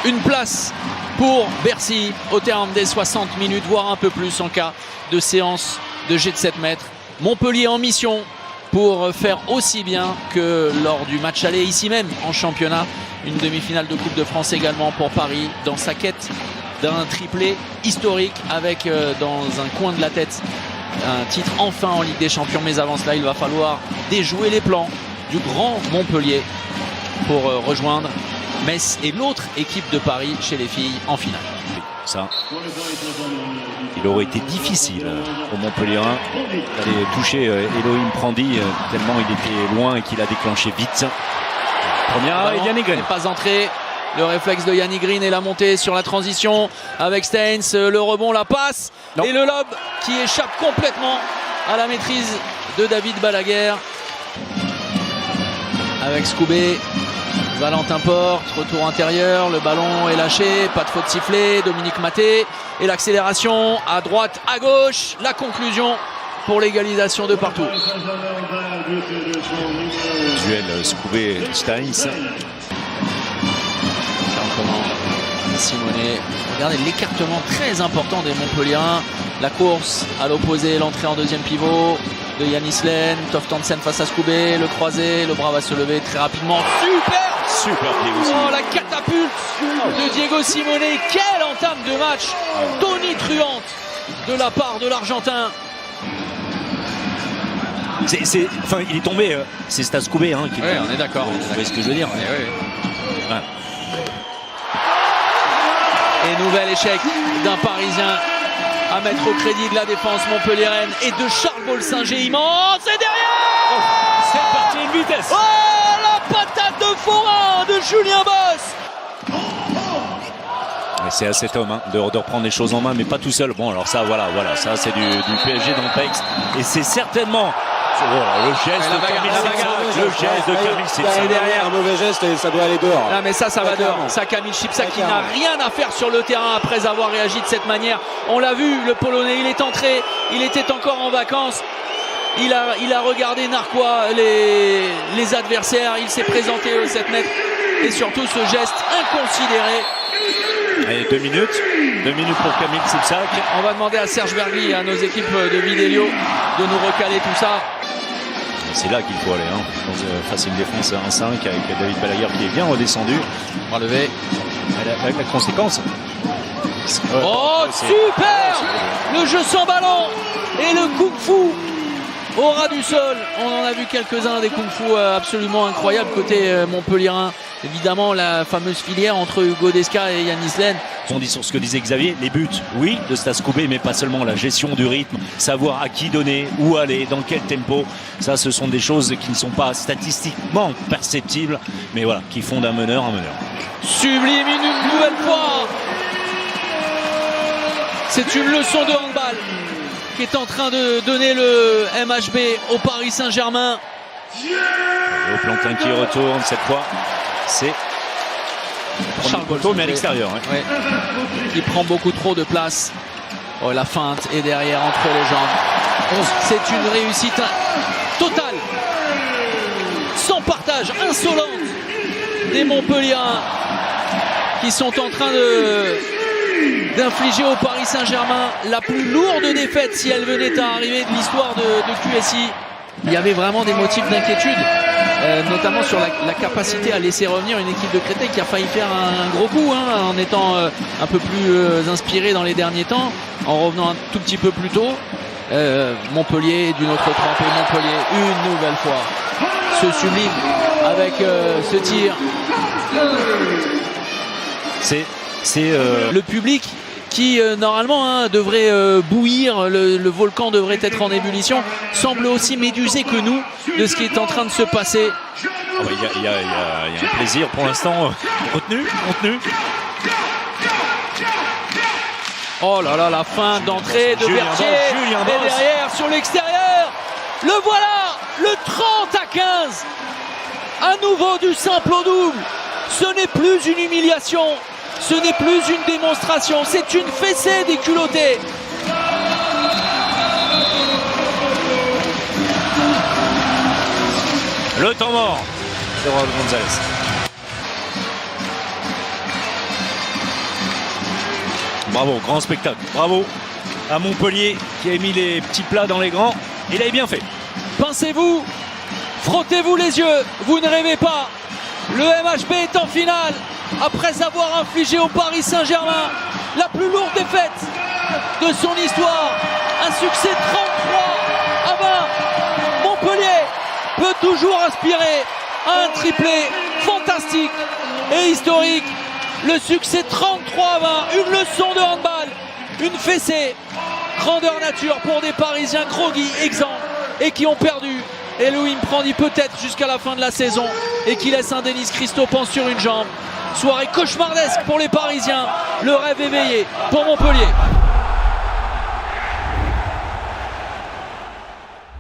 une place pour Bercy au terme des 60 minutes, voire un peu plus en cas de séance de jet de 7 mètres. Montpellier en mission pour faire aussi bien que lors du match aller ici même en championnat. Une demi-finale de Coupe de France également pour Paris dans sa quête d'un triplé historique avec dans un coin de la tête un titre enfin en Ligue des Champions. Mais avant cela, il va falloir déjouer les plans du grand Montpellier pour rejoindre Metz et l'autre équipe de Paris chez les filles en finale. Ça, il aurait été difficile au Montpellierin d'aller toucher Elohim Prandi tellement il était loin et qu'il a déclenché vite. Première, Yannick Green. Pas entré. Le réflexe de Yannick Green et la montée sur la transition avec Steins. Le rebond, la passe et le lob qui échappe complètement à la maîtrise de David Balaguer. Avec Scoubé, Valentin Porte, retour intérieur, le ballon est lâché, pas de faute sifflée, Dominique Maté et l'accélération à droite, à gauche, la conclusion pour l'égalisation de partout. Duel Scoubé-Steins. Simonet, regardez l'écartement très important des Montpelliérains. La course à l'opposé, l'entrée en deuxième pivot de Yanis Len, Toftansen face à Scoubé, le croisé, le bras va se lever très rapidement. Super Diego. Oh, la catapulte de Diego Simonet. Quelle entame de match tonitruante de la part de l'Argentin. Enfin, il est tombé, c'est Stas Scoubé qui on est d'accord. Vous voyez ce que je veux dire. Ouais. Et nouvel échec d'un Parisien à mettre au crédit de la défense montpelliéraine et de Charles Bolsinger immense. Et derrière c'est parti, une vitesse. Oh, la patate de forain de Julien Boss. C'est à cet homme de reprendre les choses en main, mais pas tout seul. Bon, alors ça, voilà, ça c'est du PSG dans le PEX. Et c'est certainement le geste de Camille Chipsa. Et derrière, un mauvais geste et ça doit aller dehors. Ah, mais ça va dehors. Ça, Camille Chipsa qui n'a rien à faire sur le terrain après avoir réagi de cette manière. On l'a vu, le Polonais, il est entré, il était encore en vacances. Il a regardé Narquois, les adversaires. Il s'est présenté au 7 mètres. Et surtout ce geste inconsidéré. Allez, 2 minutes pour Camille Chipsac. On va demander à Serge Vergui, à nos équipes de Vidélio, de nous recaler tout ça. C'est là qu'il faut aller, face à une défense 1-5 avec David Balaguer qui est bien redescendu. Relevé. Avec la conséquence. Oh, super! Le jeu sans ballon et le kung-fu au ras du sol. On en a vu quelques-uns des kung-fu absolument incroyables côté montpelliérain. Évidemment, la fameuse filière entre Hugo Desca et Yanis Len. On dit sur ce que disait Xavier, les buts, oui, de Stas Scoubé, mais pas seulement la gestion du rythme, savoir à qui donner, où aller, dans quel tempo. Ça, ce sont des choses qui ne sont pas statistiquement perceptibles, mais voilà, qui font d'un meneur un meneur. Sublime une nouvelle fois. C'est une leçon de handball qui est en train de donner le MHB au Paris Saint-Germain. Au Plantin qui retourne cette fois, c'est Charles Poteau, mais à l'extérieur. Ouais. Il prend beaucoup trop de place. Oh, la feinte est derrière entre les jambes. C'est une réussite totale, sans partage, insolente des Montpelliérains qui sont en train d'infliger au Paris Saint-Germain la plus lourde défaite si elle venait à arriver de l'histoire de QSI. Il y avait vraiment des motifs d'inquiétude, notamment sur la capacité à laisser revenir une équipe de Créteil qui a failli faire un gros coup en étant un peu plus inspiré dans les derniers temps, en revenant un tout petit peu plus tôt. Montpellier d'une autre trempée, Montpellier une nouvelle fois se sublime avec ce tir. Le public qui normalement devrait bouillir, le volcan devrait être en ébullition, semble aussi médusé que nous de ce qui est en train de se passer. Il y a un plaisir pour l'instant contenu. Oh là là, la fin d'entrée de Berthier et derrière sur l'extérieur, le voilà, le 30-15, à nouveau du simple au double. Ce n'est plus une humiliation, ce n'est plus une démonstration, c'est une fessée des culottés. Le temps mort de Raúl González. Bravo, grand spectacle. Bravo à Montpellier qui a mis les petits plats dans les grands. Il avait bien fait. Pincez-vous, frottez-vous les yeux, vous ne rêvez pas. Le MHP est en finale après avoir infligé au Paris Saint-Germain la plus lourde défaite de son histoire. Un succès 33-20. Montpellier peut toujours aspirer à un triplé fantastique et historique. Le succès 33-20, une leçon de handball, une fessée, grandeur nature pour des Parisiens groggy, exempts et qui ont perdu. Et Louis Prandi peut-être jusqu'à la fin de la saison et qui laisse un Denis Christophe sur une jambe. Soirée cauchemardesque pour les Parisiens, le rêve éveillé pour Montpellier.